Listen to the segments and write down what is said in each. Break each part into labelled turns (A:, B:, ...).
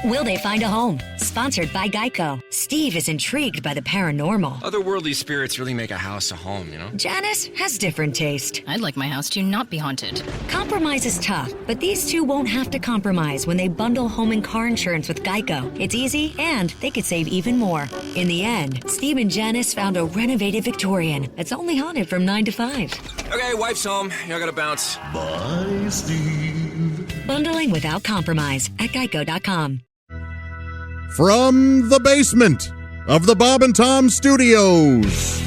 A: Will they find a home? Sponsored by Geico. Steve is intrigued by the paranormal.
B: Otherworldly spirits really make a house a home, you know?
A: Janice has different taste.
C: I'd like my house to not be haunted.
A: Compromise is tough, but these two won't have to compromise when they bundle home and car insurance with Geico. It's easy, and they could save even more. In the end, Steve and Janice found a renovated Victorian that's only haunted from 9 to 5.
B: Okay, wife's home. I gotta bounce.
D: Bye, Steve.
A: Bundling without compromise at geico.com.
E: From the basement of the Bob and Tom Studios,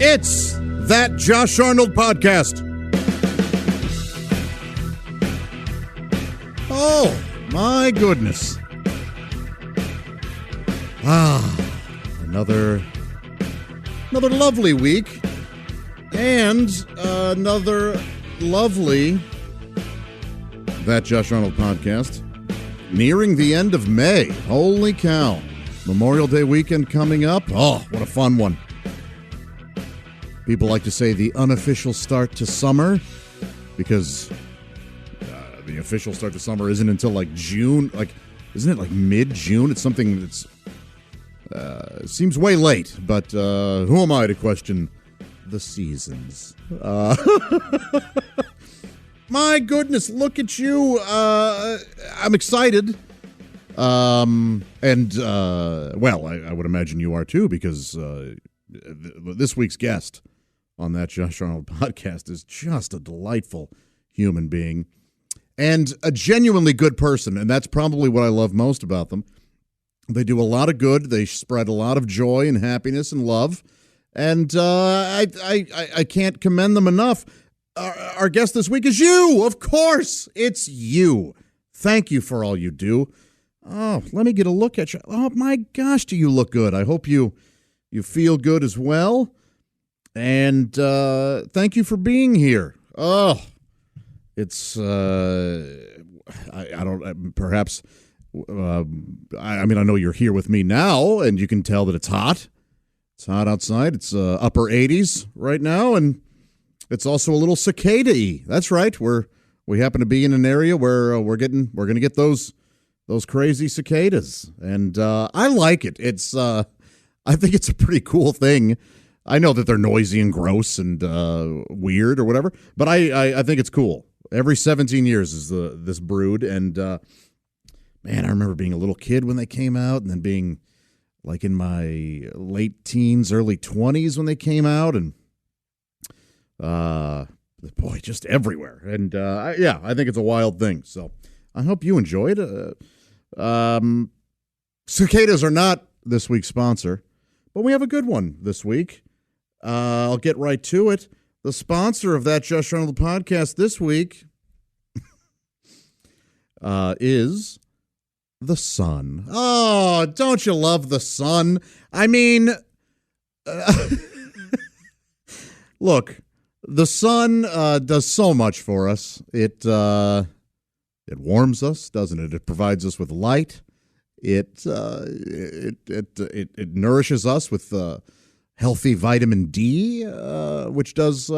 E: it's That Josh Arnold Podcast. Oh, my goodness. Another lovely week, and another lovely That Josh Arnold Podcast. Nearing the end of May. Holy cow. Memorial Day weekend coming up. Oh, what a fun one. People like to say the unofficial start to summer, because the official start to summer isn't until like June. Isn't it like mid-June? It's something that's seems way late, but who am I to question the seasons? My goodness, look at you. I'm excited. I would imagine you are too, because this week's guest on That Josh Arnold Podcast is just a delightful human being and a genuinely good person, and that's probably what I love most about them. They do a lot of good. They spread a lot of joy and happiness and love, and I can't commend them enough. Our guest this week is you. Of course, it's you. Thank you for all you do. Oh, let me get a look at you. Oh, my gosh, do you look good. I hope you feel good as well. And thank you for being here. Oh, it's, I don't, perhaps, I know you're here with me now, and you can tell that it's hot. It's hot outside. It's upper 80s right now, and it's also a little cicada-y. That's right. We happen to be in an area where we're going to get those crazy cicadas, and I like it. It's I think it's a pretty cool thing. I know that they're noisy and gross and weird or whatever, but I think it's cool. Every 17 years is this brood, and man, I remember being a little kid when they came out, and then being like in my late teens, early 20s when they came out, and boy, just everywhere. And I think it's a wild thing. So I hope you enjoy it. Cicadas are not this week's sponsor, but we have a good one this week. I'll get right to it. The sponsor of That Josh Arnold Podcast this week is the sun. Oh, don't you love the sun? I mean, look, the sun does so much for us. It warms us, doesn't it? It provides us with light. It nourishes us with healthy vitamin D, which does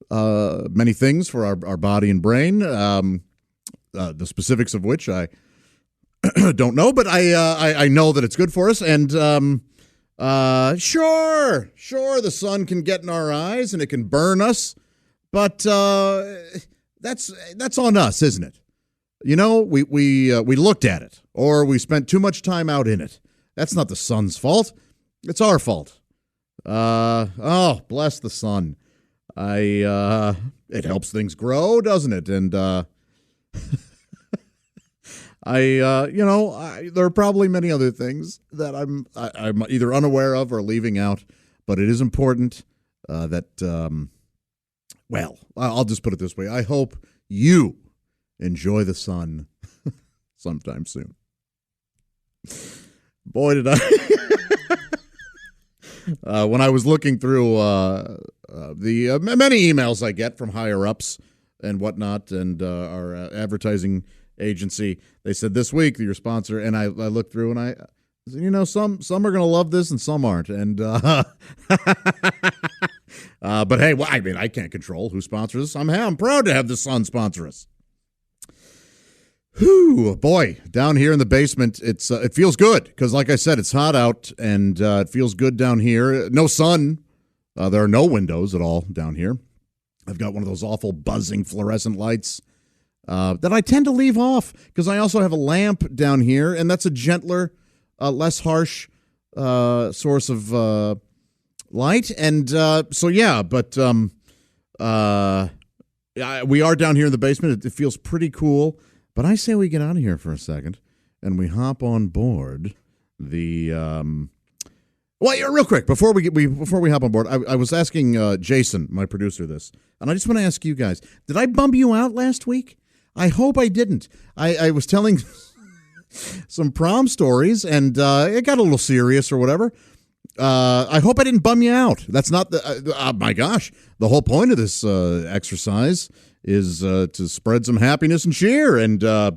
E: many things for our body and brain. The specifics of which I don't know, but I know that it's good for us. And sure, the sun can get in our eyes and it can burn us, but that's on us, isn't it? You know, we looked at it, or we spent too much time out in it. That's not the sun's fault. It's our fault. Bless the sun. It helps things grow, doesn't it? And there are probably many other things that I'm either unaware of or leaving out, but it is important that, I'll just put it this way. I hope you enjoy the sun sometime soon. Boy, did I. When I was looking through the many emails I get from higher-ups and whatnot, and our advertising agency, they said this week your sponsor, and I looked through and I said, some are going to love this and some aren't, and but hey, I can't control who sponsors us. I'm proud to have the Sun sponsor us. Whew, boy, down here in the basement, it feels good because, like I said, it's hot out and it feels good down here. No sun. There are no windows at all down here. I've got one of those awful buzzing fluorescent lights that I tend to leave off because I also have a lamp down here, and that's a gentler, less harsh source of light. And so, yeah, but we are down here in the basement. It feels pretty cool. But I say we get out of here for a second and we hop on board the. Well, yeah, real quick before we hop on board, I was asking Jason, my producer, this, and I just want to ask you guys: did I bum you out last week? I hope I didn't. I was telling some prom stories, and it got a little serious or whatever. I hope I didn't bum you out. That's not the. My gosh, the whole point of this exercise is to spread some happiness and cheer. And I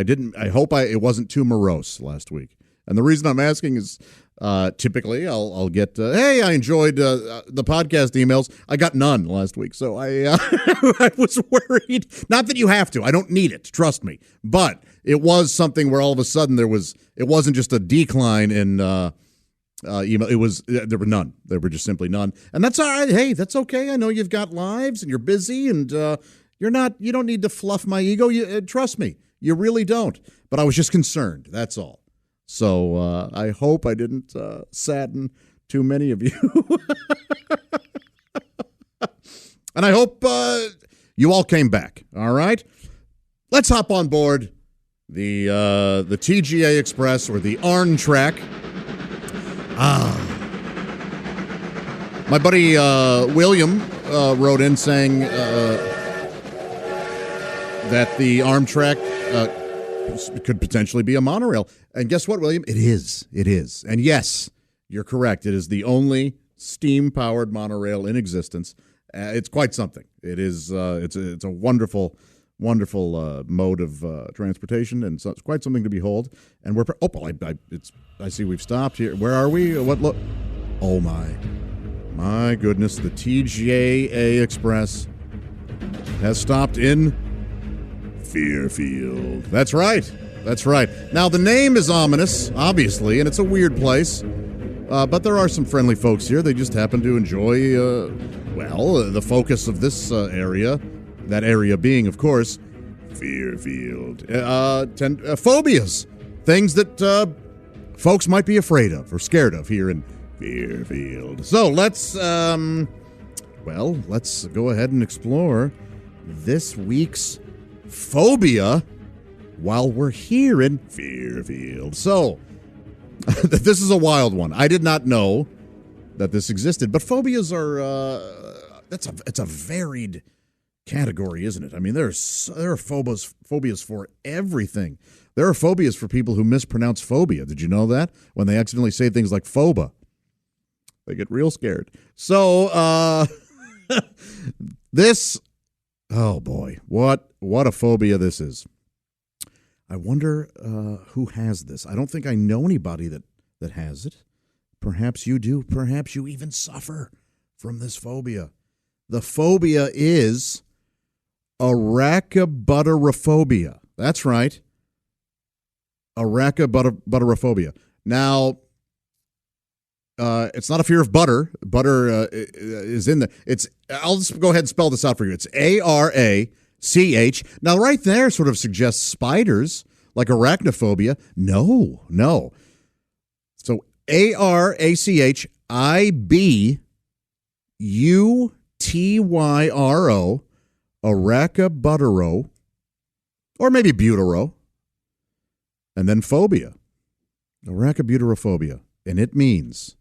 E: didn't. I hope it wasn't too morose last week. And the reason I'm asking is typically I'll get hey, I enjoyed the podcast emails. I got none last week, so I I was worried. Not that you have to. I don't need it. Trust me. But it was something where all of a sudden it wasn't just a decline in email. It was there were none. There were just simply none, and that's all right. Hey, that's okay. I know you've got lives and you're busy, and you don't need to fluff my ego. Trust me, you really don't. But I was just concerned. That's all. So I hope I didn't sadden too many of you, and I hope you all came back. All right, let's hop on board the TGA Express or the ARN track. My buddy William wrote in saying that the ARM track could potentially be a monorail. And guess what, William? It is. It is. And yes, you're correct. It is the only steam-powered monorail in existence. It's quite something. It is. It's a wonderful, wonderful mode of transportation, and so it's quite something to behold. And we're I see we've stopped here. Where are we? What look? Oh my goodness! The TGA Express has stopped in Fairfield. That's right. That's right. Now the name is ominous, obviously, and it's a weird place. But there are some friendly folks here. They just happen to enjoy, the focus of this area. That area being, of course, Fairfield. Phobias. Things that folks might be afraid of or scared of here in Fairfield. So let's go ahead and explore this week's phobia while we're here in Fairfield. So this is a wild one. I did not know that this existed, but phobias are it's a varied category, isn't it? I mean, there are phobias for everything. There are phobias for people who mispronounce phobia. Did you know that? When they accidentally say things like phoba, they get real scared. So this, oh boy, what a phobia this is. I wonder who has this. I don't think I know anybody that has it. Perhaps you do. Perhaps you even suffer from this phobia. The phobia is arachibutterophobia. That's right. Arachibutterophobia. Now, it's not a fear of butter. Butter is in there. I'll just go ahead and spell this out for you. It's ARACH. Now, right there sort of suggests spiders, like arachnophobia. No. So ARACHIBUTYRO, arachibuttero, or maybe butero, and then phobia. Arachibutterophobia. And it means,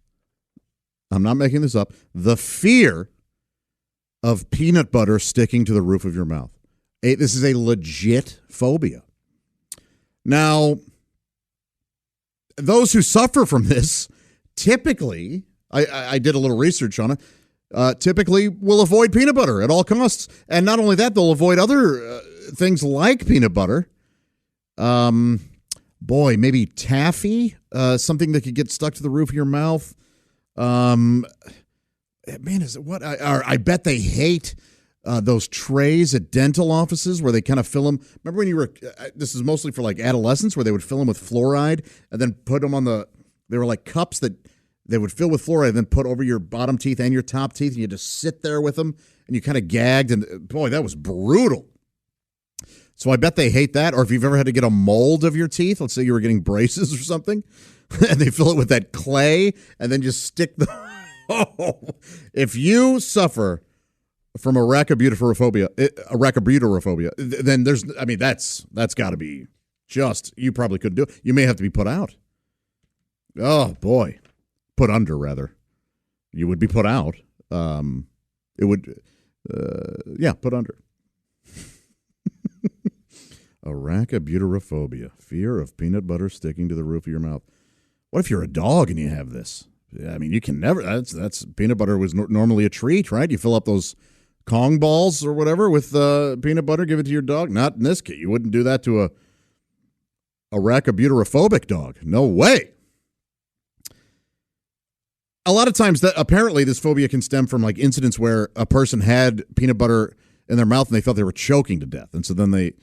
E: I'm not making this up, the fear of peanut butter sticking to the roof of your mouth. This is a legit phobia. Now, those who suffer from this typically, I did a little research on it, typically will avoid peanut butter at all costs. And not only that, they'll avoid other things like peanut butter. Maybe taffy, something that could get stuck to the roof of your mouth. I bet they hate those trays at dental offices where they kind of fill them. Remember when you were, this is mostly for like adolescents, where they would fill them with fluoride and then put them on they were like cups that they would fill with fluoride and then put over your bottom teeth and your top teeth, and you just sit there with them and you kind of gagged, and boy, that was brutal. So I bet they hate that. Or if you've ever had to get a mold of your teeth, let's say you were getting braces or something, and they fill it with that clay and then just stick the... Oh, if you suffer from arachibutyrophobia, then that's got to be just, you probably couldn't do it. You may have to be put out. Oh, boy. Put under, rather. You would be put out. It would, put under. Arachibutyrophobia, fear of peanut butter sticking to the roof of your mouth. What if you're a dog and you have this? I mean, you can never. That's peanut butter was normally a treat, right? You fill up those Kong balls or whatever with peanut butter, give it to your dog. Not in this case. You wouldn't do that to a arachibutyrophobic dog. No way. A lot of times, that apparently this phobia can stem from like incidents where a person had peanut butter in their mouth and they felt they were choking to death, and so then they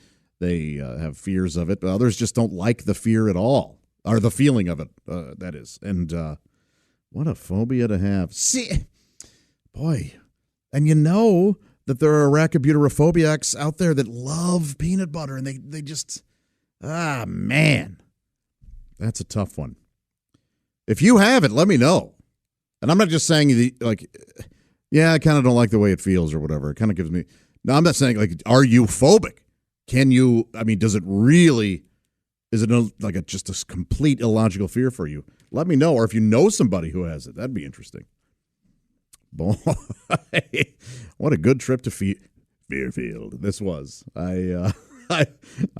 E: have fears of it. But others just don't like the fear at all, or the feeling of it. That is, and what a phobia to have. See, boy, and you know that there are arachibutyrophobiacs out there that love peanut butter, and they just, man, that's a tough one. If you have it, let me know. And I'm not just saying, I kind of don't like the way it feels or whatever. It kind of gives me... No, I'm not saying, like, are you phobic? Can you... I mean, does it really... Is it just a complete illogical fear for you? Let me know. Or if you know somebody who has it, that'd be interesting. Boy, what a good trip to Fairfield this was. I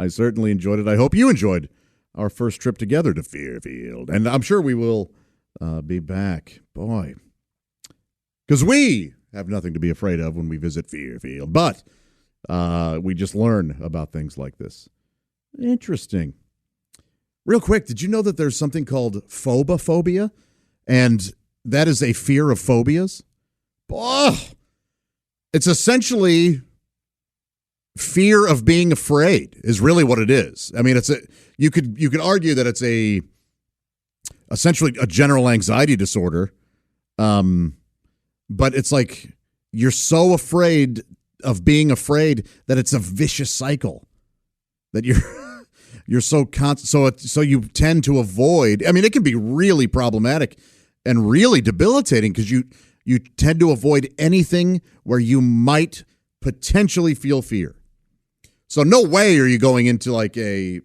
E: certainly enjoyed it. I hope you enjoyed our first trip together to Fairfield. And I'm sure we will... be back. Boy. Because we have nothing to be afraid of when we visit Fairfield. But we just learn about things like this. Interesting. Real quick, did you know that there's something called phobophobia? And that is a fear of phobias? Oh, it's essentially fear of being afraid is really what it is. I mean, you could argue that it's essentially a general anxiety disorder. But it's like you're so afraid of being afraid that it's a vicious cycle that you're so you tend to avoid. I mean, it can be really problematic and really debilitating because you tend to avoid anything where you might potentially feel fear. So no way are you going into like a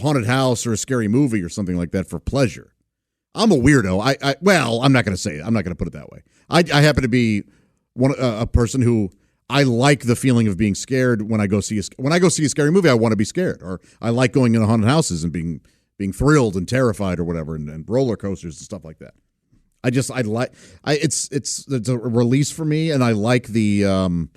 E: haunted house or a scary movie or something like that for pleasure. I'm a weirdo. I'm not going to say it. I'm not going to put it that way. I happen to be a person who I like the feeling of being scared when I go see a scary movie. I want to be scared, or I like going into haunted houses and being thrilled and terrified or whatever, and roller coasters and stuff like that. It's a release for me, and I like the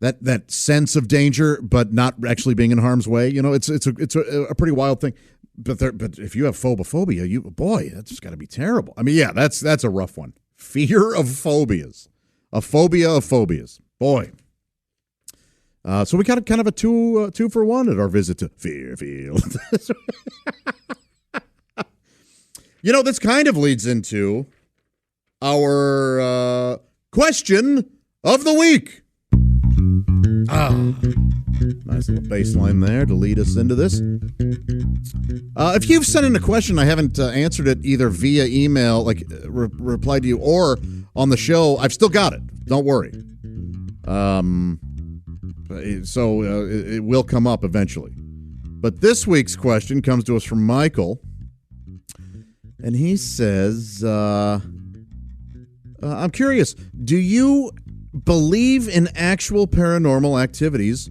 E: that sense of danger, but not actually being in harm's way. You know, it's a pretty wild thing. But if you have phobophobia, that's got to be terrible. I mean, yeah, that's a rough one. Fear of phobias, a phobia of phobias. Boy. So we got kind of a two for one at our visit to Fairfield. You know, this kind of leads into our question of the week. Nice little bass line there to lead us into this. If you've sent in a question, I haven't answered it either via email, like replied to you, or on the show, I've still got it. Don't worry. So it will come up eventually. But this week's question comes to us from Michael. And he says, I'm curious, do you believe in actual paranormal activities,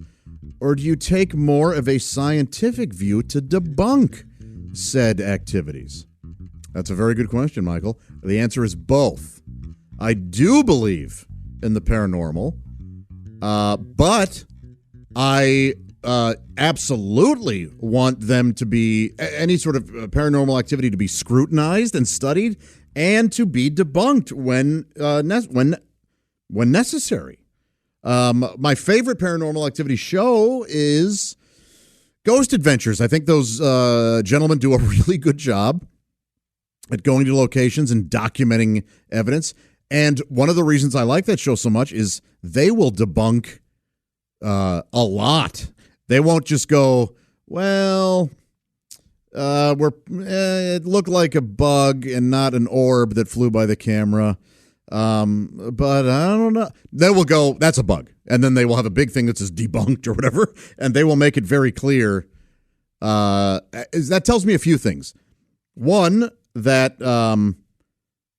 E: or do you take more of a scientific view to debunk said activities? That's a very good question, Michael. The answer is both. I do believe in the paranormal, but I absolutely want them to be, any sort of paranormal activity to be scrutinized and studied and to be debunked when necessary. My favorite Paranormal Activity show is Ghost Adventures. I think those gentlemen do a really good job at going to locations and documenting evidence. And one of the reasons I like that show so much is they will debunk a lot. They won't just go, well, it looked like a bug and not an orb that flew by the camera. But I don't know. They will go, that's a bug. And then they will have a big thing that says debunked or whatever. And they will make it very clear. That tells me a few things. One, that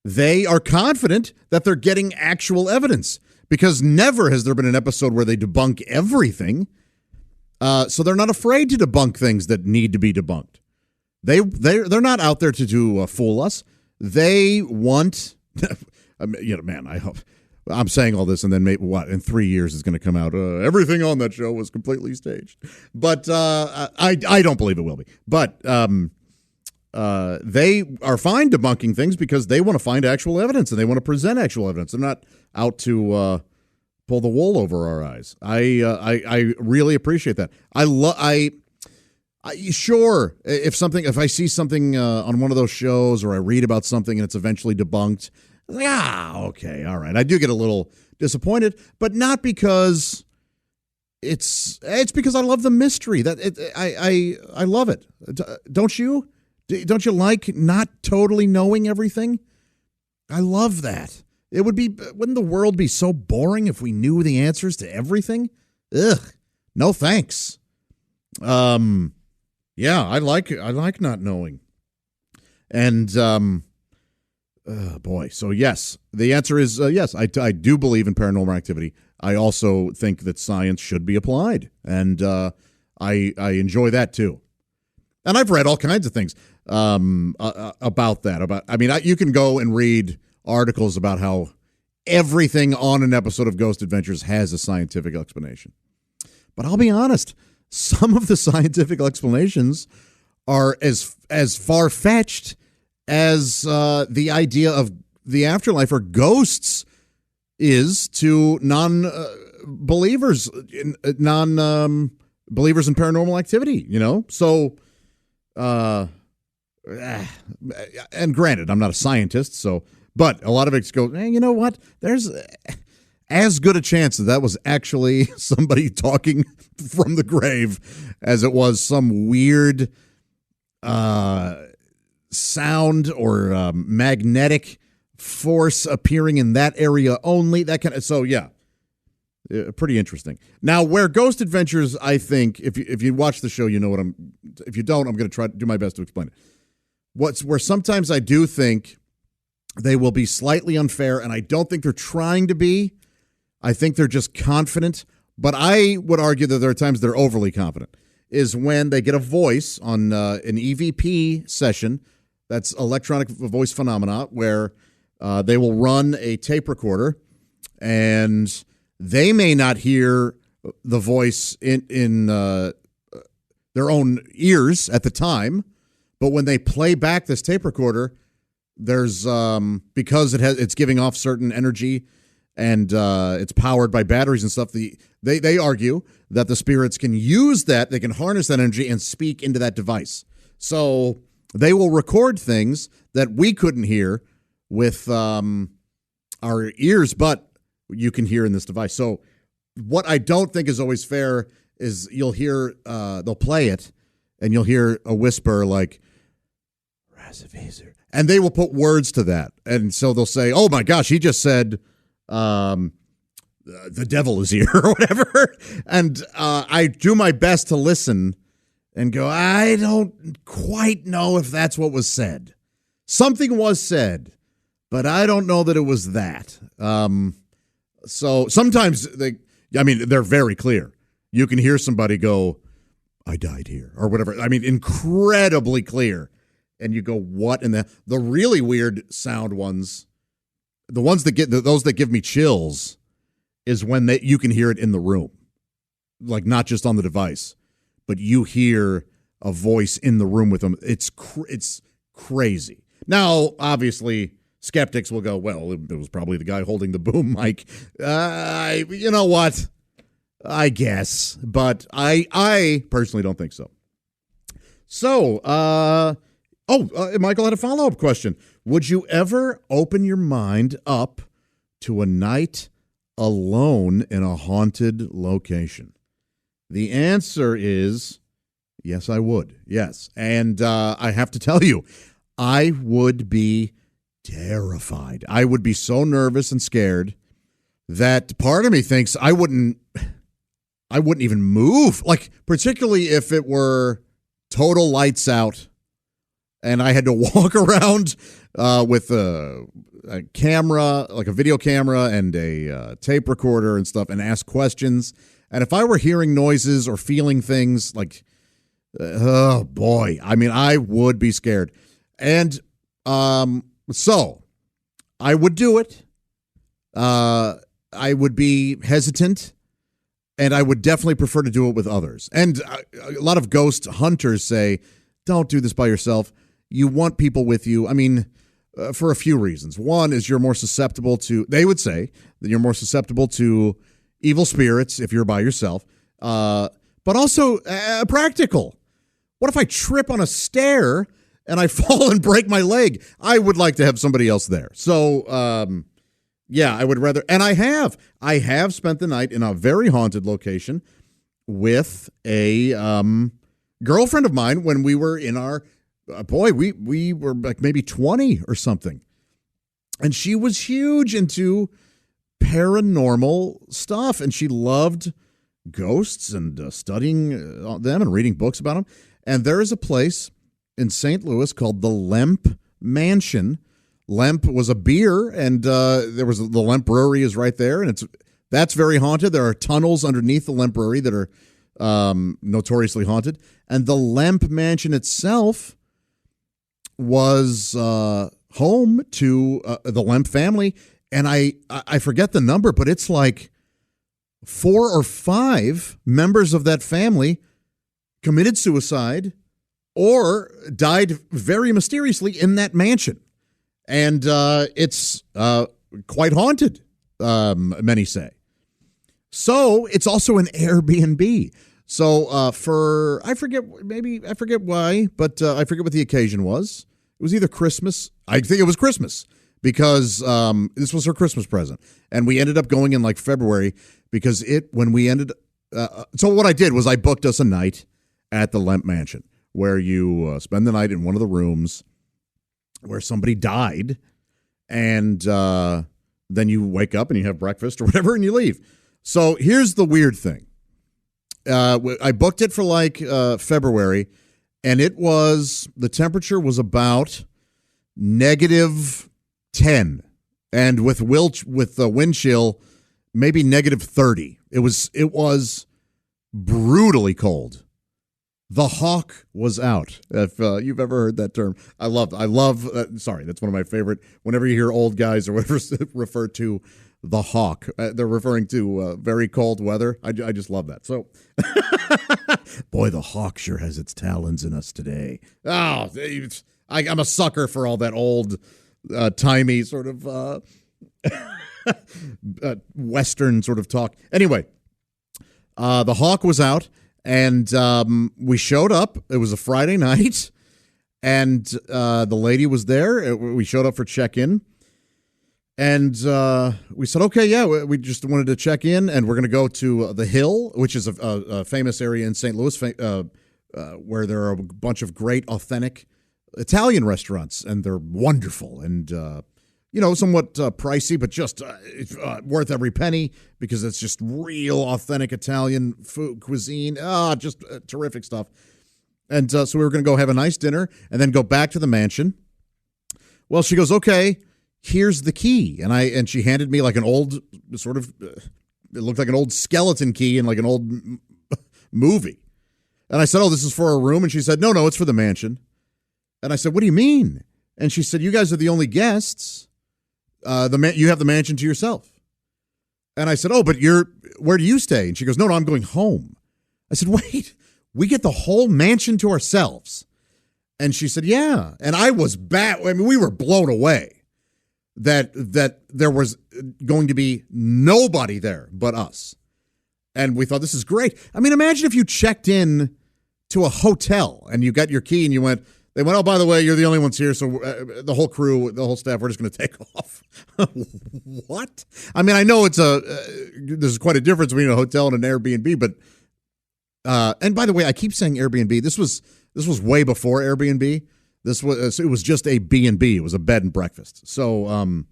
E: they are confident that they're getting actual evidence, because never has there been an episode where they debunk everything. So they're not afraid to debunk things that need to be debunked. They're not out there to fool us. They want, man, I hope I'm saying all this, and then maybe in 3 years it's going to come out. Everything on that show was completely staged, but I don't believe it will be. But they are fine debunking things because they want to find actual evidence and they want to present actual evidence. They're not out to pull the wool over our eyes. I really appreciate that. Sure, if I see something on one of those shows or I read about something and it's eventually debunked, I'm like, okay, all right. I do get a little disappointed, but not because it's because I love the mystery. I love it. Don't you? Don't you like not totally knowing everything? I love that. Wouldn't the world be so boring if we knew the answers to everything? Ugh. No thanks. Yeah, I like not knowing. And boy, so yes, the answer is yes. I do believe in paranormal activity. I also think that science should be applied, and I enjoy that too. And I've read all kinds of things about that. You can go and read articles about how everything on an episode of Ghost Adventures has a scientific explanation. But I'll be honest, some of the scientific explanations are as far-fetched as the idea of the afterlife or ghosts is to non-believers in paranormal activity, So, and granted, I'm not a scientist, but a lot of it goes, you know what? There's as good a chance that was actually somebody talking from the grave as it was some weird sound or magnetic force appearing in that area only. So yeah, pretty interesting. Now, where Ghost Adventures, I think, if you watch the show, you know what if you don't, I'm going to try to do my best to explain it. Where sometimes I do think they will be slightly unfair, and I don't think they're trying to be. I think they're just confident, but I would argue that there are times they're overly confident, is when they get a voice on an EVP session, that's electronic voice phenomena, where they will run a tape recorder, and they may not hear the voice in their own ears at the time, but when they play back this tape recorder, there's because it's giving off certain energy and it's powered by batteries and stuff. They argue that the spirits can use that, they can harness that energy and speak into that device. So they will record things that we couldn't hear with our ears, but you can hear in this device. So what I don't think is always fair is you'll hear, they'll play it, and you'll hear a whisper like, Razavizer, and they will put words to that. And so they'll say, oh my gosh, he just said, the devil is here or whatever. And I do my best to listen and go, I don't quite know if that's what was said. Something was said, but I don't know that it was that. So sometimes they're very clear. You can hear somebody go, I died here or whatever. Incredibly clear. And you go, what? And the really weird sound ones, the ones that those that give me chills, is when you can hear it in the room, like not just on the device, but you hear a voice in the room with them. It's crazy. Now, obviously, Skeptics will go, well, it was probably the guy holding the boom mic. You know what? I guess. But I personally don't think so. So, Michael had a follow-up question. Would you ever open your mind up to a night alone in a haunted location? The answer is yes, I would. Yes. And I have to tell you, I would be terrified. I would be so nervous and scared that part of me thinks I wouldn't even move. Like, particularly if it were total lights out and I had to walk around with a camera, like a video camera and a tape recorder and stuff, and ask questions. And if I were hearing noises or feeling things, like, oh boy, I mean, I would be scared. And so I would do it. I would be hesitant, and I would definitely prefer to do it with others. And a lot of ghost hunters say, don't do this by yourself. You want people with you. I mean, for a few reasons. One is you're more susceptible to, they would say, that you're more susceptible to evil spirits if you're by yourself. But also practical. What if I trip on a stair and I fall and break my leg? I would like to have somebody else there. So, yeah, I would rather, and I have spent the night in a very haunted location with a girlfriend of mine when we were in our, we were like maybe 20 or something. And she was huge into paranormal stuff, and she loved ghosts and studying them and reading books about them. And there is a place in St. Louis called the Lemp Mansion. Lemp was a beer, and there was the Lemp Brewery is right there, and that's very haunted. There are tunnels underneath the Lemp Brewery that are notoriously haunted, and the Lemp Mansion itself was home to the Lemp family, and I forget the number, but it's like 4 or 5 members of that family committed suicide or died very mysteriously in that mansion. And it's quite haunted, many say. So it's also an Airbnb. So I forget why, but I forget what the occasion was. It was either Christmas. I think it was Christmas because this was her Christmas present. And we ended up going in like February because so what I did was I booked us a night at the Lemp Mansion where you spend the night in one of the rooms where somebody died, and then you wake up and you have breakfast or whatever and you leave. So here's the weird thing. I booked it for like February, and the temperature was about -10, and with the wind chill, maybe -30. It was brutally cold. The hawk was out. If you've ever heard that term, I love. Sorry, that's one of my favorite. Whenever you hear old guys or whatever refer to the hawk, they're referring to very cold weather. I just love that. So, boy, the hawk sure has its talons in us today. Oh, I'm a sucker for all that old, timey sort of Western sort of talk. Anyway, the hawk was out. And we showed up. It was a Friday night, and the lady was there. We showed up for check-in, and we said, okay, yeah, we just wanted to check in, and we're going to go to the Hill, which is a famous area in St. Louis where there are a bunch of great, authentic Italian restaurants, and they're wonderful, and somewhat pricey, but just worth every penny because it's just real authentic Italian food cuisine. Just terrific stuff. And so we were going to go have a nice dinner and then go back to the mansion. Well, she goes, okay, here's the key. And she handed me like an old sort of, it looked like an old skeleton key in like an old movie. And I said, oh, this is for a room. And she said, no, it's for the mansion. And I said, what do you mean? And she said, you guys are the only guests. You have the mansion to yourself. And I said, oh, but where do you stay? And she goes, no, I'm going home. I said, wait, we get the whole mansion to ourselves. And she said, yeah. And I was we were blown away. that there was going to be nobody there but us. And we thought, this is great. I mean, imagine if you checked in to a hotel and you got your key and they went, oh, by the way, you're the only ones here, so the whole crew, the whole staff, we're just going to take off. What? I mean, I know there's quite a difference between a hotel and an Airbnb, but and by the way, I keep saying Airbnb. This was way before Airbnb. It was just a B&B. It was a bed and breakfast. So,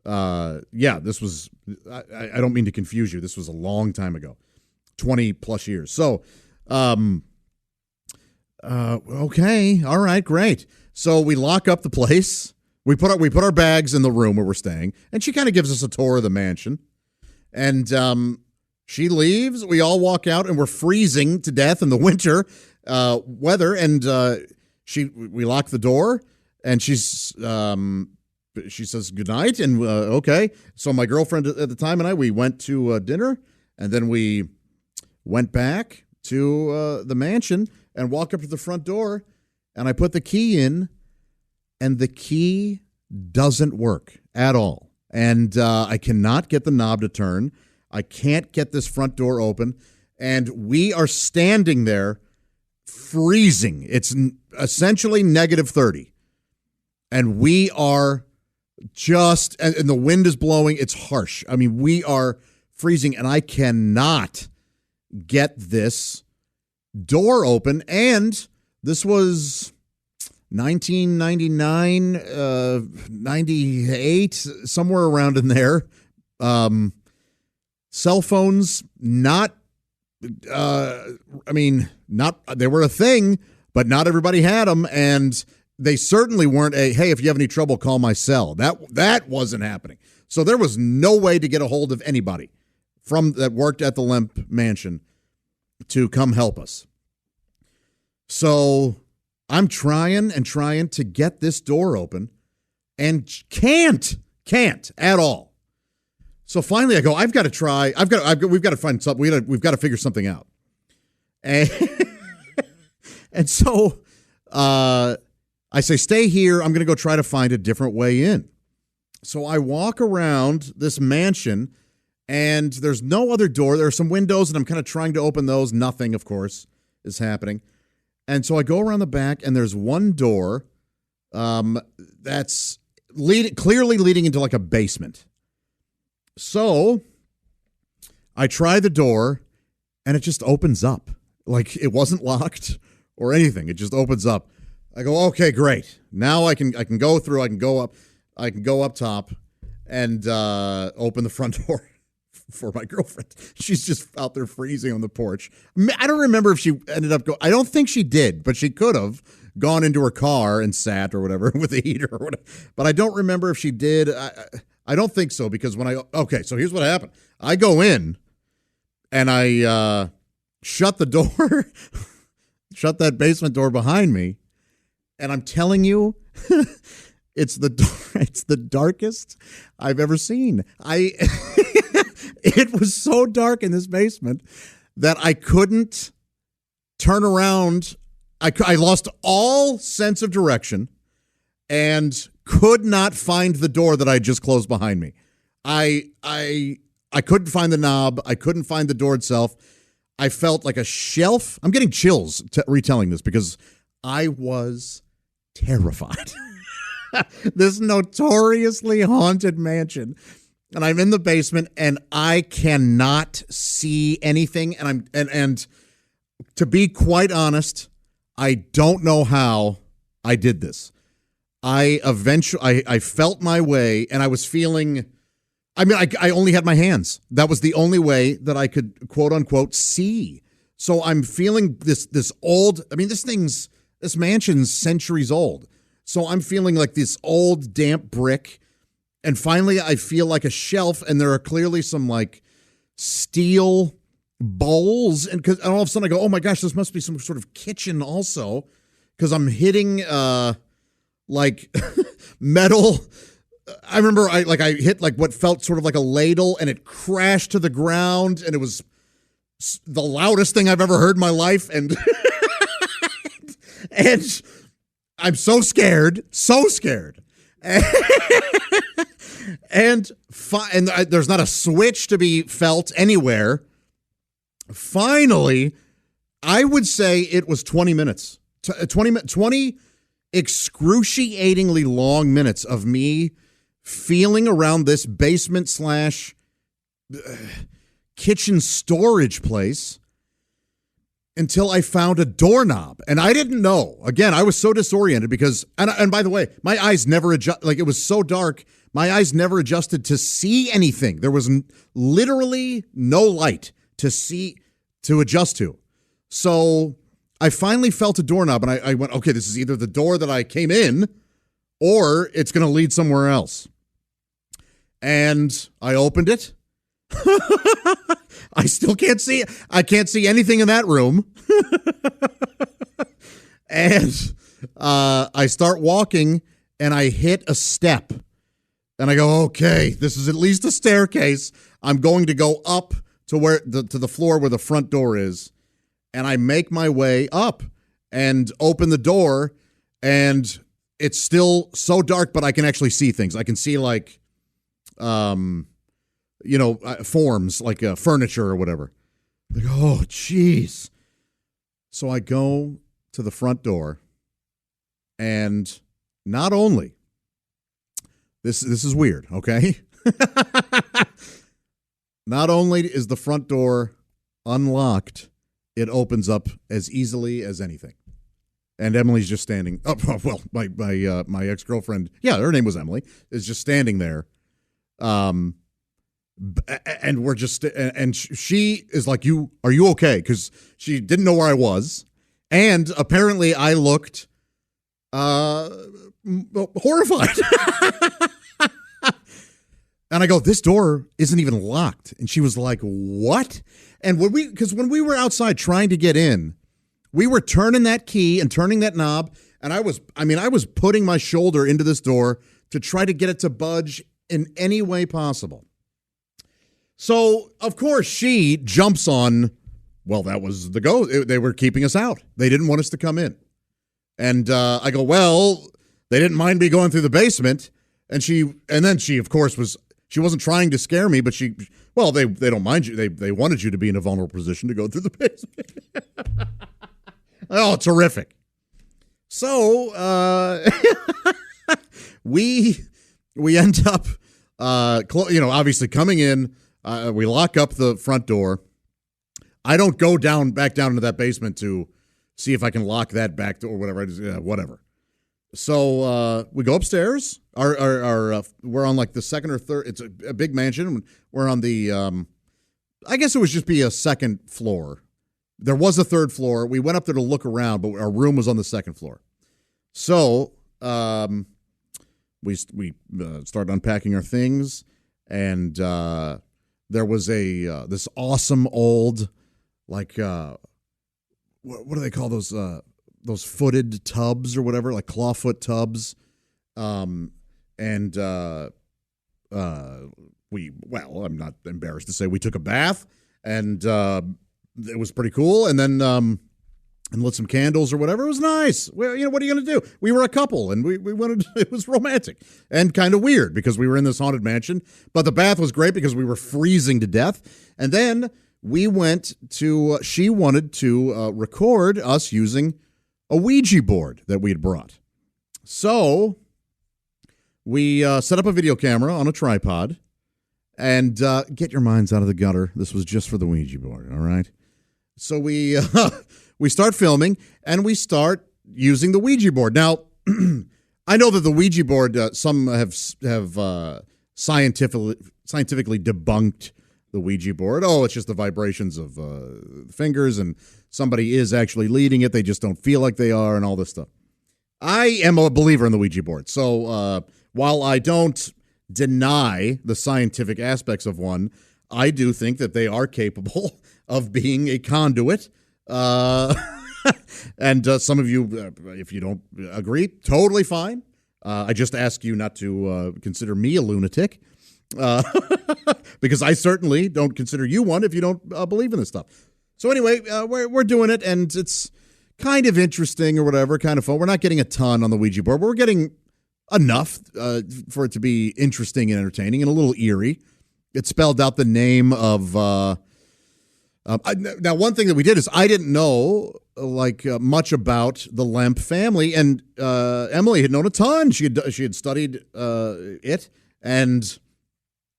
E: this was. I don't mean to confuse you. This was a long time ago, 20 plus years. So, okay, all right, great. So we lock up the place. We put our bags in the room where we're staying, and she kind of gives us a tour of the mansion, and she leaves. We all walk out, and we're freezing to death in the winter weather, and we lock the door, and she says goodnight, and okay. So my girlfriend at the time and we went to dinner, and then we went back to the mansion and walk up to the front door, and I put the key in, and the key doesn't work at all. And I cannot get the knob to turn. I can't get this front door open, and we are standing there freezing. It's essentially -30, and we are and the wind is blowing. It's harsh. I mean, we are freezing, and I cannot get this door open. And this was 1999, 98, somewhere around in there. Cell phones, not, they were a thing, but not everybody had them. And they certainly weren't hey, if you have any trouble, call my cell. That wasn't happening. So there was no way to get a hold of anybody that worked at the Lemp Mansion to come help us. So I'm trying to get this door open and can't at all. So finally I go, I've got to try. We've got to find something. We've got to figure something out. And so I say, stay here. I'm going to go try to find a different way in. So I walk around this mansion, and there's no other door. There are some windows, and I'm kind of trying to open those. Nothing, of course, is happening. And so I go around the back, and there's one door that's clearly leading into like a basement. So I try the door, and it just opens up. Like it wasn't locked or anything. It just opens up. I go, okay, great. Now I can go through. I can go up top and open the front door for my girlfriend. She's just out there freezing on the porch. I don't remember if she ended up I don't think she did, but she could have gone into her car and sat or whatever with the heater or whatever. But I don't remember if she did. I don't think so, because so here's what happened. I go in and I shut the door, shut that basement door behind me. And I'm telling you, it's the darkest I've ever seen. It was so dark in this basement that I couldn't turn around. I lost all sense of direction and could not find the door that I just closed behind me. I couldn't find the knob. I couldn't find the door itself. I felt like a shelf. I'm getting chills retelling this because I was terrified. This notoriously haunted mansion, and I'm in the basement, and I cannot see anything. And to be quite honest, I don't know how I did this. I felt my way, and I was feeling. I mean, I only had my hands. That was the only way that I could, quote unquote, see. So I'm feeling this old. I mean, this mansion's centuries old. So I'm feeling like this old damp brick. And finally I feel like a shelf, and there are clearly some like steel bowls. And all of a sudden I go, oh my gosh, this must be some sort of kitchen also. Because I'm hitting like metal. I remember I hit like what felt sort of like a ladle, and it crashed to the ground, and it was the loudest thing I've ever heard in my life. And and I'm so scared. And there's not a switch to be felt anywhere. Finally, I would say it was 20 minutes. 20 excruciatingly long minutes of me feeling around this basement slash kitchen storage place until I found a doorknob. And I didn't know. Again, I was so disoriented because, and by the way, my eyes never adjust. Like, it was so dark, my eyes never adjusted to see anything. There was literally no light to adjust to. So I finally felt a doorknob, and I went, okay, this is either the door that I came in or it's going to lead somewhere else. And I opened it. I still can't see. I can't see anything in that room. And I start walking, and I hit a step. And I go, okay, this is at least a staircase. I'm going to go up to the floor where the front door is. And I make my way up and open the door, and it's still so dark, but I can actually see things. I can see forms like furniture or whatever. Like, oh, jeez. So I go to the front door, and not only this is weird, okay? Not only is the front door unlocked, it opens up as easily as anything. And Emily's just standing. Oh, well, my ex-girlfriend, yeah, her name was Emily, is just standing there. And we're just, and she is like, are you okay? Because she didn't know where I was. And apparently I looked horrified. And I go, this door isn't even locked. And she was like, what? And when we were outside trying to get in, we were turning that key and turning that knob. And I was putting my shoulder into this door to try to get it to budge in any way possible. So, of course, she jumps on, well, that was the go. They were keeping us out. They didn't want us to come in. And I go, well, they didn't mind me going through the basement. And then she, of course, she wasn't trying to scare me, but they don't mind you. They wanted you to be in a vulnerable position to go through the basement. Oh, terrific. So, we end up, obviously coming in. We lock up the front door. I don't go back down into that basement to see if I can lock that back door or whatever. Whatever. So we go upstairs. We're on like the second or third. It's a big mansion. We're on the, I guess it would just be a second floor. There was a third floor. We went up there to look around, but our room was on the second floor. So we started unpacking our things, and there was this awesome old, like, what do they call those footed tubs or whatever, like clawfoot tubs. I'm not embarrassed to say we took a bath, and it was pretty cool. And then and lit some candles or whatever. It was nice. Well, what are you going to do? We were a couple, and we wanted. It was romantic and kind of weird because we were in this haunted mansion. But the bath was great because we were freezing to death. And then we went to. She wanted to record us using a Ouija board that we had brought. So we set up a video camera on a tripod, and get your minds out of the gutter. This was just for the Ouija board, all right? So we start filming, and we start using the Ouija board. Now, I know that the Ouija board, some have scientifically debunked the Ouija board. Oh, it's just the vibrations of fingers, and somebody is actually leading it. They just don't feel like they are, and all this stuff. I am a believer in the Ouija board. So while I don't deny the scientific aspects of one, I do think that they are capable of being a conduit. And some of you, if you don't agree, totally fine. I just ask you not to consider me a lunatic, because I certainly don't consider you one if you don't believe in this stuff. So anyway, we're doing it, and it's kind of interesting or whatever, kind of fun. We're not getting a ton on the Ouija board. We're getting enough for it to be interesting and entertaining and a little eerie. It spelled out the name of. Now, one thing that we did is I didn't know much about the Lemp family, and Emily had known a ton. She had studied it, and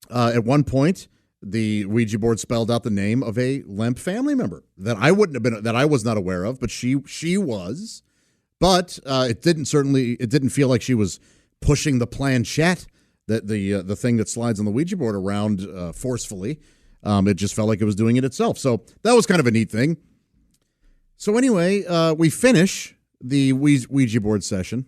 E: at one point, the Ouija board spelled out the name of a Lemp family member that I was not aware of, but she was. But it didn't feel like she was pushing the planchette, that the thing that slides on the Ouija board around forcefully. It just felt like it was doing it itself. So that was kind of a neat thing. So anyway, we finish the Ouija board session,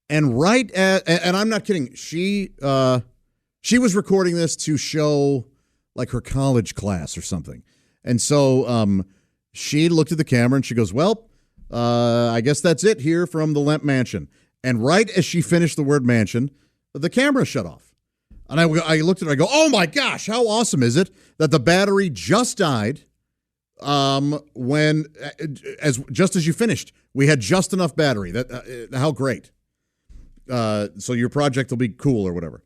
E: and and I'm not kidding, she was recording this to show like her college class or something, and so she looked at the camera and she goes, "Well, I guess that's it here from the Lemp Mansion." And right as she finished the word mansion, the camera shut off. And I looked at her, I go, "Oh my gosh, how awesome is it that the battery just died just as you finished? We had just enough battery. How great. So your project will be cool or whatever."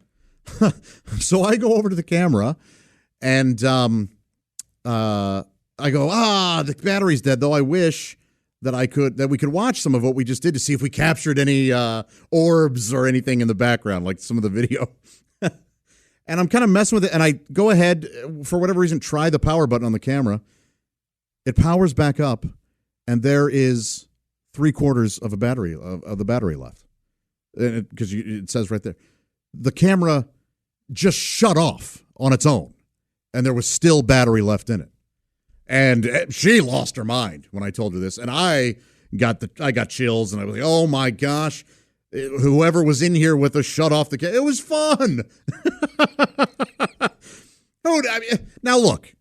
E: So I go over to the camera and I go, "The battery's dead, though. I wish that we could watch some of what we just did to see if we captured any orbs or anything in the background, like some of the video." And I'm kind of messing with it, and I go ahead, for whatever reason, try the power button on the camera. It powers back up, and there is 3/4 of the battery left, because it says right there. The camera just shut off on its own, and there was still battery left in it. And she lost her mind when I told her this, and I got chills, and I was like, "Oh my gosh." Whoever was in here with us shut off the camera. It was fun. Now look,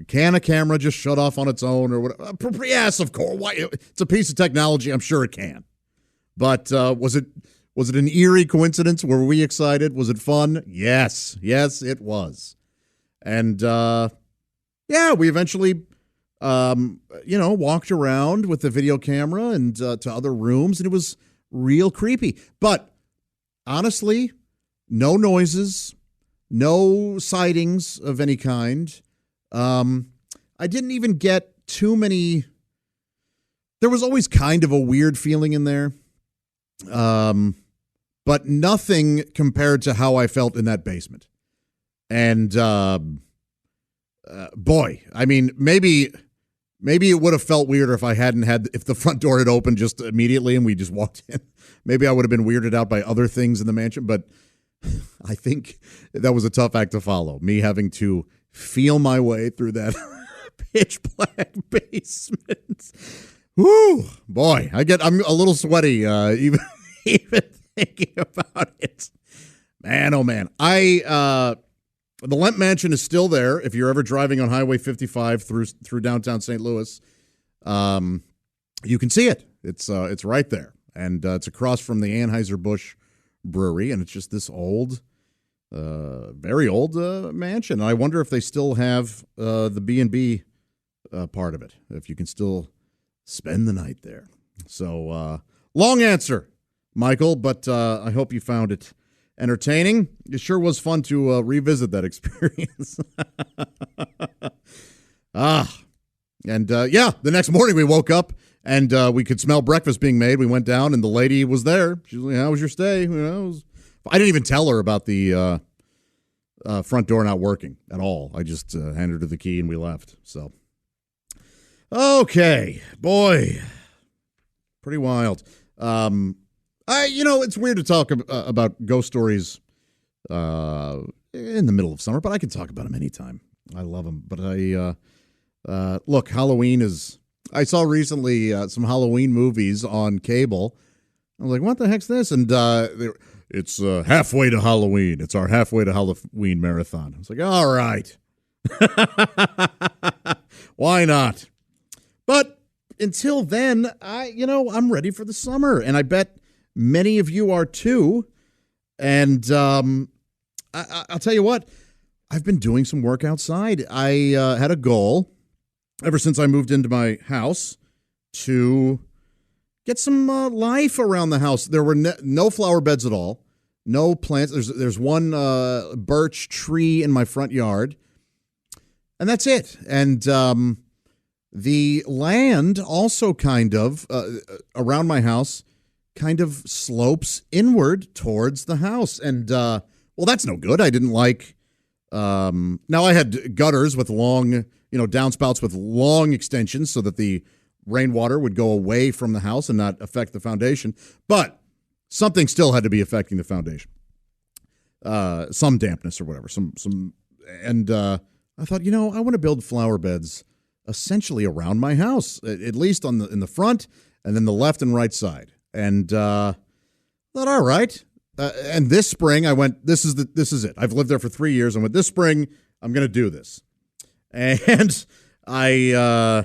E: can a camera just shut off on its own or whatever? Yes, of course. Why? It's a piece of technology. I'm sure it can. But was it an eerie coincidence? Were we excited? Was it fun? Yes, it was. And we eventually walked around with the video camera and to other rooms, and it was real creepy. But honestly, no noises, no sightings of any kind. I didn't even get too many. There was always kind of a weird feeling in there. But nothing compared to how I felt in that basement. And boy, I mean, maybe it would have felt weirder if the front door had opened just immediately and we just walked in. Maybe I would have been weirded out by other things in the mansion, but I think that was a tough act to follow. Me having to feel my way through that pitch black basement. Whoo, boy, I'm a little sweaty even thinking about it. Man, oh man. The Lemp Mansion is still there. If you're ever driving on Highway 55 through downtown St. Louis, you can see it. It's right there, and it's across from the Anheuser-Busch Brewery, and it's just this old, very old mansion. I wonder if they still have the B&B part of it, if you can still spend the night there. So, long answer, Michael, but I hope you found it entertaining. It sure was fun to revisit that experience. The next morning we woke up and we could smell breakfast being made. We went down and the lady was there. She was like, "How was your stay?" I didn't even tell her about the front door not working at all. I just handed her the key and we left. So, okay, boy, pretty wild. It's weird to talk about ghost stories in the middle of summer, but I can talk about them anytime. I love them. But look, Halloween is. I saw recently some Halloween movies on cable. I was like, "What the heck's this?" And it's halfway to Halloween. It's our halfway to Halloween marathon. I was like, "All right, why not?" But until then, I'm ready for the summer, and I bet many of you are too. And I'll tell you what, I've been doing some work outside. I had a goal ever since I moved into my house to life around the house. There were no flower beds at all, no plants. There's one birch tree in my front yard, and that's it. And the land also kind of around my house kind of slopes inward towards the house. And, well, that's no good. I didn't like, now I had gutters with long, downspouts with long extensions so that the rainwater would go away from the house and not affect the foundation. But something still had to be affecting the foundation. Some dampness or whatever. And I thought, I want to build flower beds essentially around my house, at least in the front and then the left and right side. And thought, all right. And this spring I went, this is it. I've lived there for 3 years. I went, this spring I'm going to do this. And I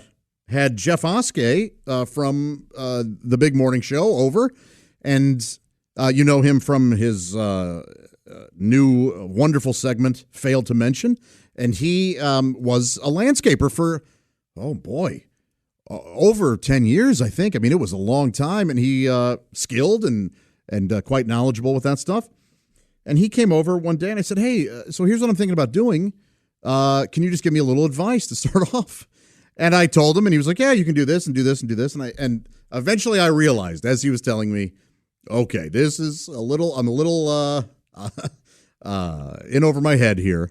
E: had Jeff Oskey from the Big Morning Show over, and you know him from his new wonderful segment, Failed to Mention, and he was a landscaper for, oh boy, over 10 years, I think. I mean, it was a long time, and he skilled and quite knowledgeable with that stuff. And he came over one day, and I said, hey, so here's what I'm thinking about doing. Can you just give me a little advice to start off? And I told him, and he was like, yeah, you can do this and do this and do this. And eventually I realized, as he was telling me, okay, this is I'm a little in over my head here.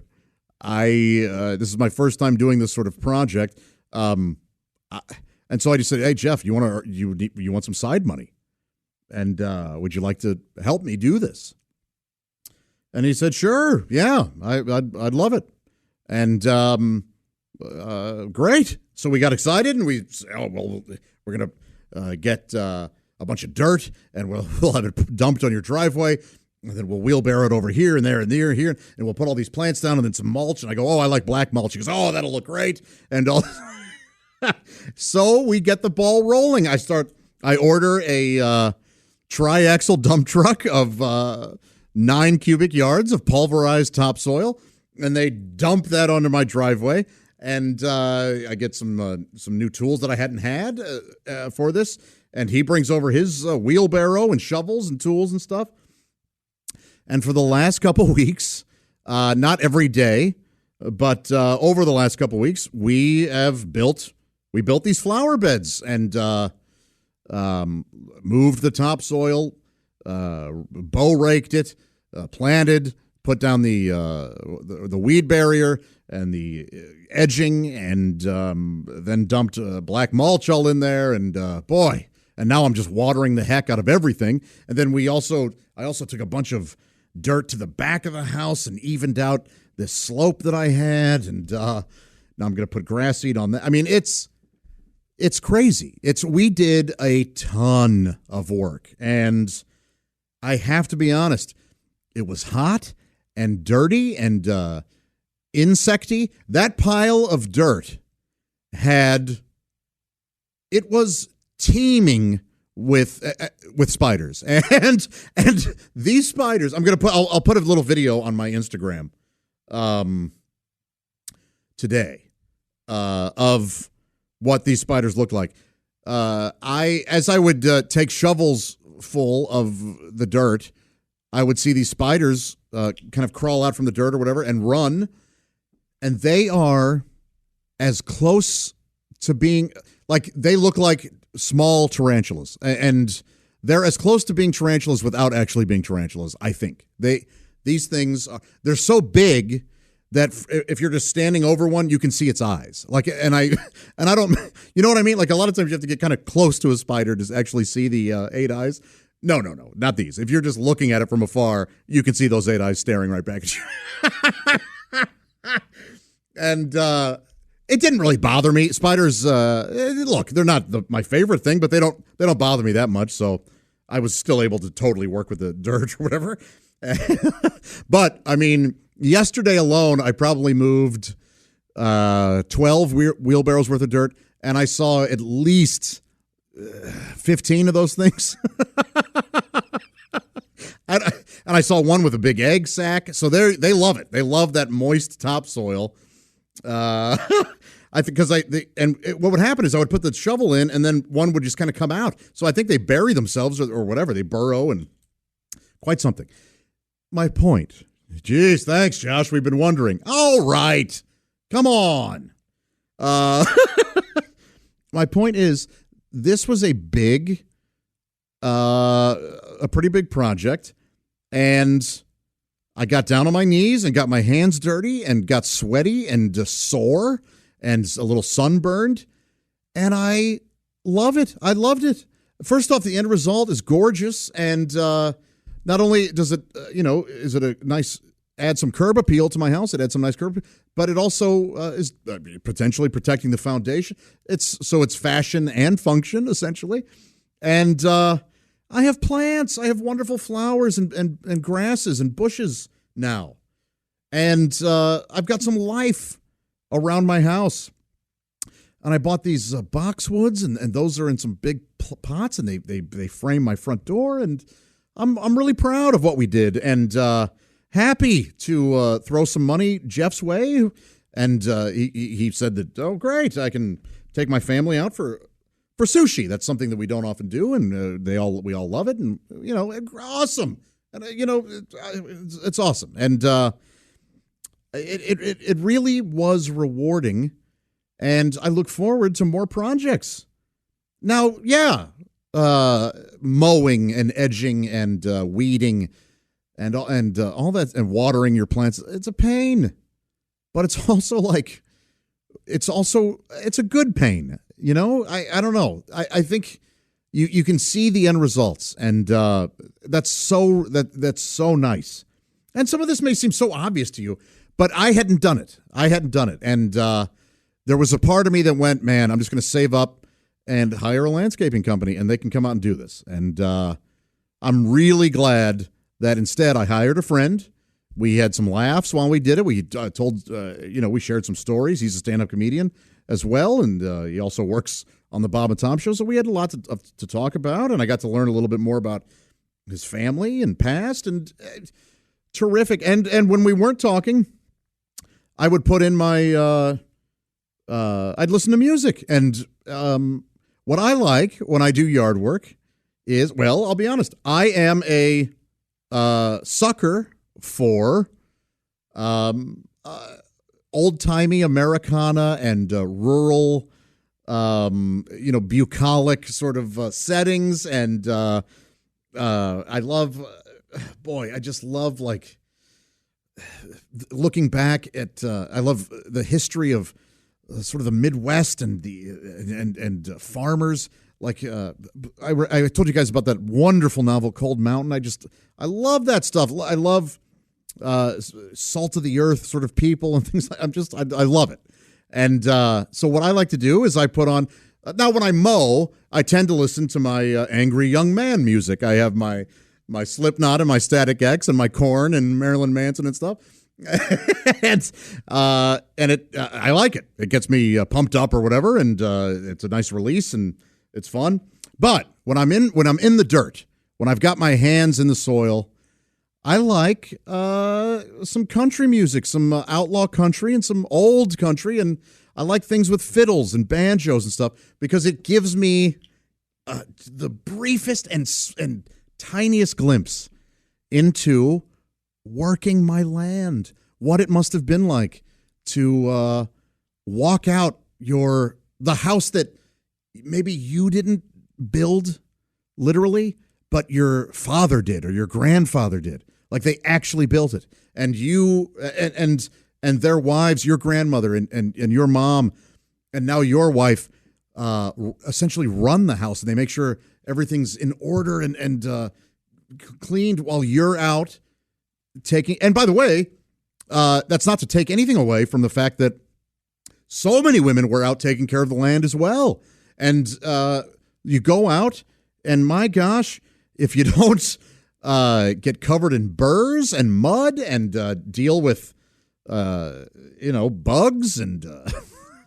E: This is my first time doing this sort of project. And so I just said, hey, Jeff, you want some side money? And would you like to help me do this? And he said, sure. Yeah, I'd love it. And great. So we got excited, and we said, oh, well, we're going to get a bunch of dirt, and we'll have it dumped on your driveway, and then we'll wheelbarrow it over here and there and there and here, and we'll put all these plants down and then some mulch. And I go, oh, I like black mulch. He goes, oh, that'll look great. And all. So we get the ball rolling. I order a tri-axle dump truck of 9 cubic yards of pulverized topsoil, and they dump that onto my driveway. And I get some new tools that I hadn't had for this. And he brings over his wheelbarrow and shovels and tools and stuff. And for the last couple weeks, not every day, but over the last couple weeks, we built these flower beds and moved the topsoil, bow raked it, planted, put down the weed barrier and the edging, and then dumped black mulch all in there, and boy, and now I'm just watering the heck out of everything. And then I also took a bunch of dirt to the back of the house and evened out this slope that I had, and now I'm going to put grass seed on that. I mean, it's crazy. We did a ton of work, and I have to be honest, it was hot and dirty and insecty. That pile of dirt it was teeming with spiders, and these spiders. I'll put a little video on my Instagram today of what these spiders look like. As I would take shovels full of the dirt, I would see these spiders kind of crawl out from the dirt or whatever and run, and they are as close to being like, they look like small tarantulas, and they're as close to being tarantulas without actually being tarantulas. I think these things they're so big that if you're just standing over one, you can see its eyes. Like, and I don't, you know what I mean? Like, a lot of times you have to get kind of close to a spider to actually see the 8 eyes. No, not these. If you're just looking at it from afar, you can see those 8 eyes staring right back at you. And it didn't really bother me. Spiders, look, they're not my favorite thing, but they don't bother me that much. So I was still able to totally work with the dirt or whatever. But I mean, yesterday alone, I probably moved 12 wheelbarrows worth of dirt, and I saw at least 15 of those things. And I saw one with a big egg sack. So they love it. They love that moist topsoil. I What would happen is I would put the shovel in, and then one would just kind of come out. So I think they bury themselves or whatever. They burrow, and quite something. My point. Geez, thanks, Josh. We've been wondering. All right, come on. My point is, this was a pretty big project, and I got down on my knees and got my hands dirty and got sweaty and sore and a little sunburned, and I love it. I loved it. First off, the end result is gorgeous, and not only does it, is it a nice, add some curb appeal to my house, it adds some nice curb, but it also is potentially protecting the foundation. It's fashion and function, essentially. And I have plants. I have wonderful flowers and grasses and bushes now. And I've got some life around my house. And I bought these boxwoods, and those are in some big pots, and they frame my front door. And I'm really proud of what we did, and happy to throw some money Jeff's way. And he said that, oh, great, I can take my family out for sushi. That's something that we don't often do, and we all love it, and awesome. And it's awesome, and it really was rewarding, and I look forward to more projects. Now, mowing and edging and weeding and all that, and watering your plants, it's a pain, but it's also it's a good pain. I don't know. I think you can see the end results, and that's so nice. And some of this may seem so obvious to you, but I hadn't done it. And there was a part of me that went, man, I'm just going to save up and hire a landscaping company, and they can come out and do this. And I'm really glad that instead I hired a friend. We had some laughs while we did it. We we shared some stories. He's a stand-up comedian as well, and he also works on the Bob and Tom show. So we had a lot to talk about, and I got to learn a little bit more about his family and past, and terrific. And when we weren't talking, I would put in my I'd listen to music. And what I like when I do yard work is, well, I'll be honest, I am a sucker for old-timey Americana and rural, bucolic sort of settings. And I love, I just love, looking back at, I love the history of sort of the Midwest and farmers. I told you guys about that wonderful novel, Cold Mountain. I love that stuff. I love salt of the earth sort of people and things. I love it. And so what I like to do is I put on, now when I mow, I tend to listen to my angry young man music. I have my Slipknot and my Static X and my Korn and Marilyn Manson and stuff. and I like it. It gets me pumped up or whatever, and it's a nice release and it's fun. But when I'm in the dirt, when I've got my hands in the soil, I like some country music, some outlaw country and some old country, and I like things with fiddles and banjos and stuff because it gives me the briefest and tiniest glimpse into working my land, what it must have been like to walk out the house that maybe you didn't build literally, but your father did or your grandfather did. Like they actually built it, and you and their wives, your grandmother and your mom, and now your wife, essentially run the house, and they make sure everything's in order and cleaned while you're out taking. And by the way, that's not to take anything away from the fact that so many women were out taking care of the land as well. And you go out, and my gosh, if you don't get covered in burrs and mud and deal with bugs and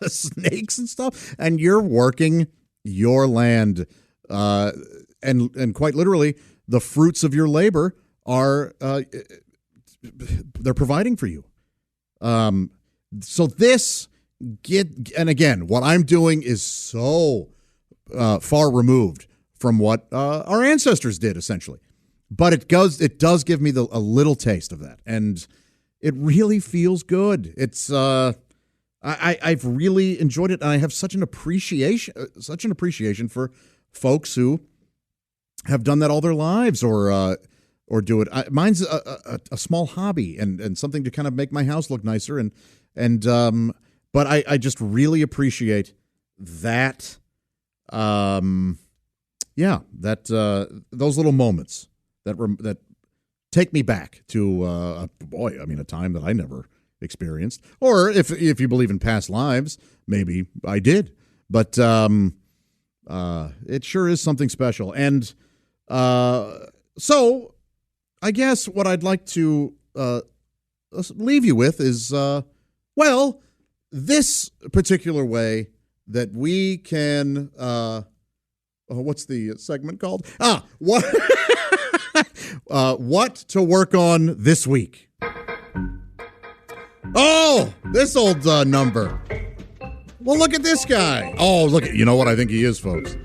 E: snakes and stuff, and you're working your land, and quite literally, the fruits of your labor are they're providing for you. So this and again, what I'm doing is so far removed from what our ancestors did, essentially. But it does give me a little taste of that, and it really feels good. It's I've really enjoyed it, and I have such an appreciation for folks who have done that all their lives, or do it. Mine's a small hobby and something to kind of make my house look nicer, but I just really appreciate that. Those little moments that take me back to a time that I never experienced, or if you believe in past lives, maybe I did, but it sure is something special. And so I guess what I'd like to leave you with is this particular way that we can what's the segment called? What what to work on this week. Oh, this old number. Well, look at this guy. Oh, look at, you know what I think he is, folks?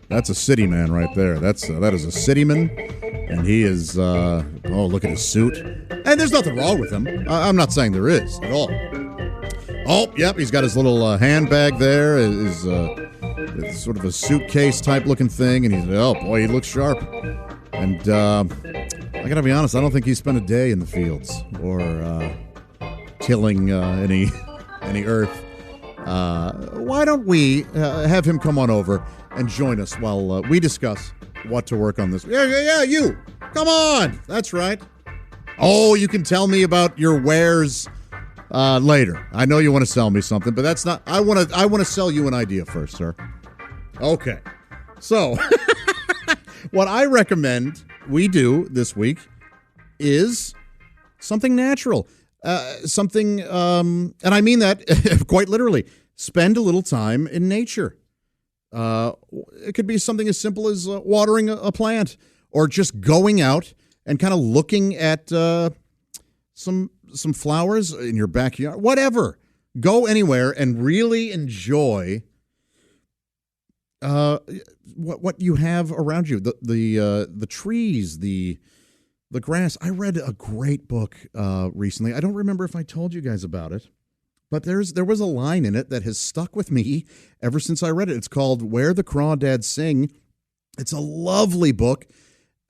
E: That's a city man right there. That is a cityman, and he is. Look at his suit. And there's nothing wrong with him. I'm not saying there is at all. Oh, yep, he's got his little handbag there. Is sort of a suitcase type looking thing, and he's he looks sharp. And I gotta be honest, I don't think he spent a day in the fields or tilling any earth. Why don't we have him come on over and join us while we discuss what to work on this? Yeah, you. Come on. That's right. Oh, you can tell me about your wares later. I know you want to sell me something, but that's not. I want to sell you an idea first, sir. Okay. So, what I recommend we do this week is something natural. Something, and I mean that quite literally. Spend a little time in nature. It could be something as simple as watering a plant, or just going out and kind of looking at some flowers in your backyard. Whatever. Go anywhere and really enjoy what you have around you. The trees, the grass. I read a great book recently. I don't remember if I told you guys about it, but there was a line in it that has stuck with me ever since I read it. It's called "Where the Crawdads Sing." It's a lovely book,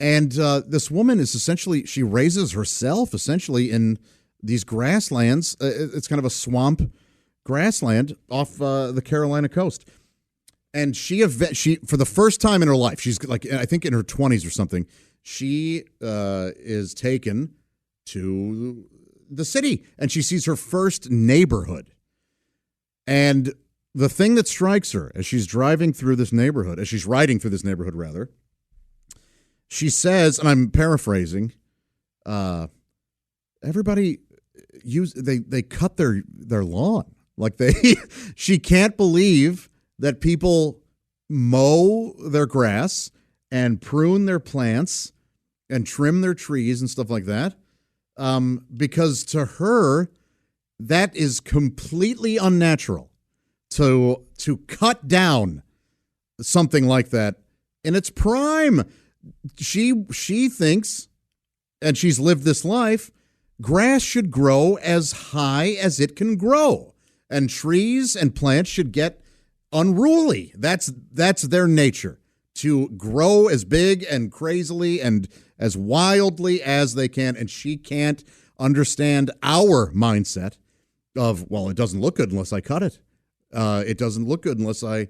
E: and this woman is she raises herself essentially in these grasslands. It's kind of a swamp grassland off the Carolina coast. And she for the first time in her life, she's like, I think in her 20s or something, she is taken to the city, and she sees her first neighborhood. And the thing that strikes her as she's riding through this neighborhood, rather, she says, and I'm paraphrasing, everybody they cut their lawn. Like she can't believe that people mow their grass and prune their plants and trim their trees and stuff like that, because to her, that is completely unnatural to cut down something like that in its prime. She thinks, and she's lived this life, grass should grow as high as it can grow, and trees and plants should get unruly. That's their nature, to grow as big and crazily and as wildly as they can. And she can't understand our mindset of, well, it doesn't look good unless I cut it. It doesn't look good unless I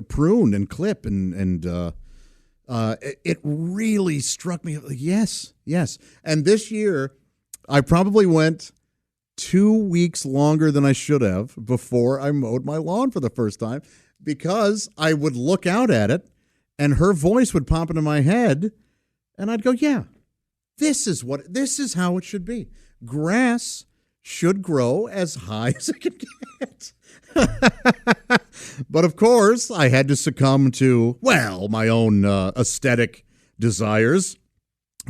E: prune and clip. And it really struck me. Yes. And this year, I probably went 2 weeks longer than I should have before I mowed my lawn for the first time, because I would look out at it and her voice would pop into my head and I'd go, yeah, this is how it should be. Grass should grow as high as it can get. But of course, I had to succumb to, my own aesthetic desires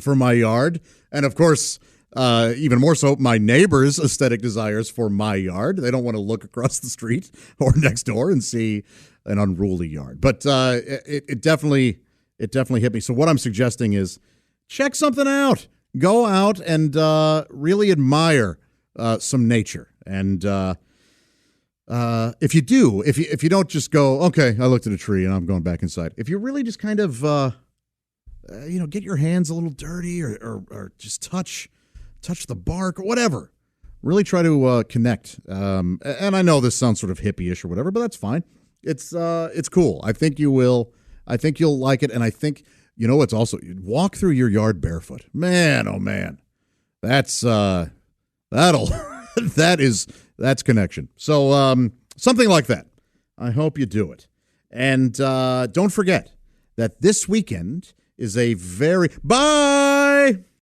E: for my yard. And of course, Even more so, my neighbors' aesthetic desires for my yard. They don't want to look across the street or next door and see an unruly yard. But it definitely hit me. So what I'm suggesting is check something out. Go out and really admire some nature. And if you do, if you don't just go, okay, I looked at a tree and I'm going back inside. If you really just kind of, get your hands a little dirty or just touch the bark or whatever. Really try to connect. And I know this sounds sort of hippie-ish or whatever, but that's fine. It's cool. I think you will. I think you'll like it. And I think, it's also, walk through your yard barefoot. Man, oh man. That's that's connection. So something like that. I hope you do it. And don't forget that this weekend is a very... Bye!